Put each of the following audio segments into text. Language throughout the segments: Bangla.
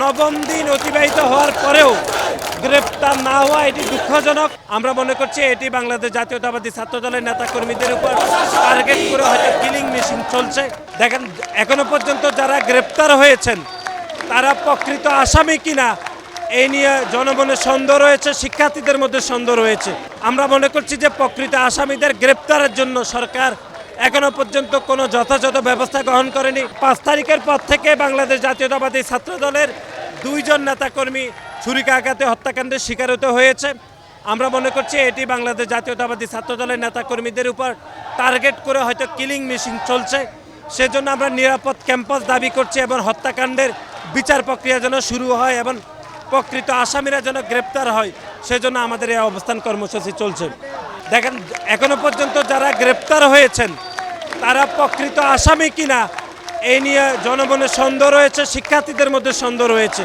নবম দিন অতিবাহিত হওয়ার পরেও গ্রেপ্তার না হওয়া এটি দুঃখজনক। আমরা মনে করছি এটি বাংলাদেশ জাতীয়তাবাদী ছাত্র দলের নেতাকর্মীদের উপর টার্গেট করে হয়তো কিলিং মেশিন চলছে। দেখেন, এখনো পর্যন্ত যারা গ্রেপ্তার হয়েছেন তারা প্রকৃত আসামি কিনা এই নিয়ে জনমনে সন্দেহ রয়েছে, শিক্ষার্থীদের মধ্যে সন্দেহ রয়েছে। আমরা মনে করছি যে প্রকৃত আসামিদের গ্রেপ্তারের জন্য সরকার এখনো পর্যন্ত কোনো যথাযথ ব্যবস্থা গ্রহণ করেনি। 5 তারিখের পর থেকে বাংলাদেশ জাতীয়তাবাদী ছাত্র দলের 2 জন নেতাকর্মী ছুরিকাঘাতে হত্যাকাণ্ডের শিকার হতে হয়েছে। আমরা মনে করছি এটি বাংলাদেশ জাতীয়তাবাদী ছাত্র দলের নেতাকর্মীদের উপর টার্গেট করে হয়তো কিলিং মেশিন চলছে। সেজন্য আমরা নিরাপদ ক্যাম্পাস দাবি করছি এবং হত্যাকাণ্ডের বিচার প্রক্রিয়া যেন শুরু হয় এবং প্রকৃত আসামিরা যেন গ্রেপ্তার হয়, সেজন্য আমাদের এই অবস্থান কর্মসূচি চলছে। দেখেন, এখনো পর্যন্ত যারা গ্রেপ্তার হয়েছেন তারা প্রকৃত আসামি কিনা এই নিয়ে জনমনে সন্দেহ রয়েছে, শিক্ষার্থীদের মধ্যে সন্দেহ রয়েছে।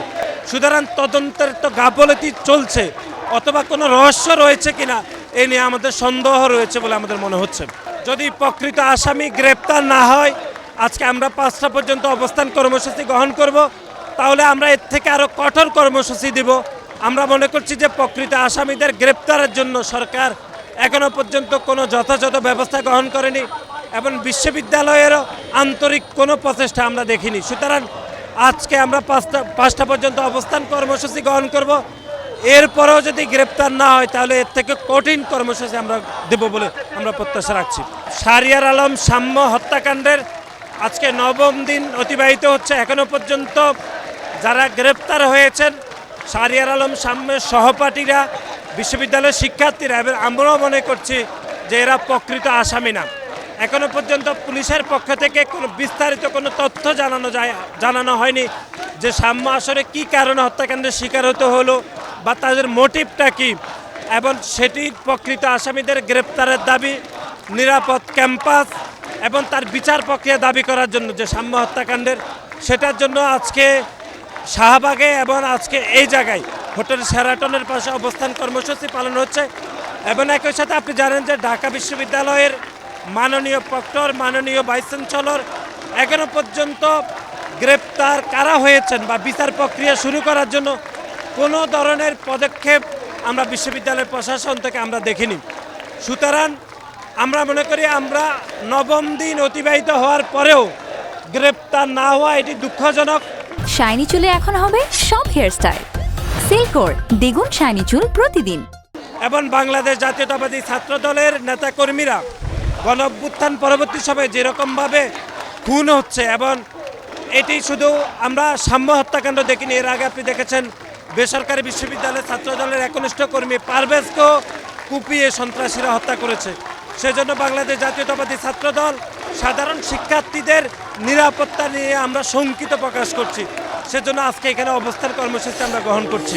সুতরাং তদন্তের তো গাফলতি চলছে, অথবা কোনো রহস্য রয়েছে কিনা এই নিয়ে আমাদের সন্দেহ রয়েছে বলে আমাদের মনে হচ্ছে। যদি প্রকৃত আসামি গ্রেপ্তার না হয়, আজকে আমরা 5টা পর্যন্ত অবস্থান কর্মসূচি গ্রহণ করব, তাহলে আমরা এর থেকে আরও কঠোর কর্মসূচি দিব। আমরা মনে করছি যে প্রকৃত আসামিদের গ্রেপ্তারের জন্য সরকার এখনো পর্যন্ত কোনো যথাযথ ব্যবস্থা গ্রহণ করেনি এবং বিশ্ববিদ্যালয়েরও আন্তরিক কোনো প্রচেষ্টা আমরা দেখিনি। সুতরাং আজকে আমরা 5টা পর্যন্ত অবস্থান কর্মসূচি গ্রহণ করব। এরপরেও যদি গ্রেপ্তার না হয় তাহলে এর থেকে কঠিন কর্মসূচি আমরা দেব বলে আমরা প্রত্যাশা রাখছি। শাহরিয়ার আলম সাম্য হত্যাকাণ্ডের আজকে 9ম দিন অতিবাহিত হচ্ছে। এখনো পর্যন্ত যারা গ্রেপ্তার হয়েছেন শাহরিয়ার আলম সাম্যের সহপাঠীরা, বিশ্ববিদ্যালয়ের শিক্ষার্থীরা, এবং আমরাও মনে করছি যে এরা প্রকৃত আসামি না। এখনো পর্যন্ত পুলিশের পক্ষ থেকে কোনো বিস্তারিত কোনো তথ্য জানানো হয়নি যে সাম্য আসলে কী কারণে হত্যাকাণ্ডের শিকার হতে হলো বা তাদের মোটিভটা কী, এবং সেটির প্রকৃত আসামিদের গ্রেপ্তারের দাবি, নিরাপদ ক্যাম্পাস এবং তার বিচার প্রক্রিয়া দাবি করার জন্য যে সাম্য হত্যাকাণ্ডের, সেটার জন্য আজকে শাহবাগে এবং আজকে এই জায়গায় হোটেল শেরাটনের পাশে অবস্থান কর্মসূচি পালন হচ্ছে। এবং একই সাথে আপনি জানেন যে ঢাকা বিশ্ববিদ্যালয়ের মাননীয় প্রক্টর, মাননীয় ভাইস চ্যান্সেলর এখনো পর্যন্ত গ্রেপ্তার কারা হয়েছেন বা বিচার প্রক্রিয়া শুরু করার জন্য কোনো ধরনের পদক্ষেপ আমরা বিশ্ববিদ্যালয়ের প্রশাসন থেকে আমরা দেখিনি। সুতরাং আমরা মনে করি আমরা 9ম দিন অতিবাহিত হওয়ার পরেও গ্রেপ্তার না হওয়া এটি দুঃখজনক। শাইনি চুলে এখন হবে সব হেয়ারস্টাইল। সিল্কোর দ্বিগুণ শাইনি চুল প্রতিদিন। এবং বাংলাদেশ জাতীয়তাবাদী ছাত্র দলের নেতাকর্মীরা গণঅভ্যুত্থান পরবর্তী সময়ে যেরকমভাবে খুন হচ্ছে, এবং এটি শুধু আমরা সাম্য হত্যাকাণ্ড দেখিনি, এর আগে আপনি দেখেছেন বেসরকারি বিশ্ববিদ্যালয়ের ছাত্র দলের একনিষ্ঠ কর্মী পারভেজকেও কুপিয়ে সন্ত্রাসীরা হত্যা করেছে। সেজন্য বাংলাদেশ জাতীয়তাবাদী ছাত্র দল সাধারণ শিক্ষার্থীদের নিরাপত্তা নিয়ে আমরা শঙ্কিত প্রকাশ করছি। সেজন্য আজকে এখানে অবস্থান কর্মসূচি আমরা গ্রহণ করছি।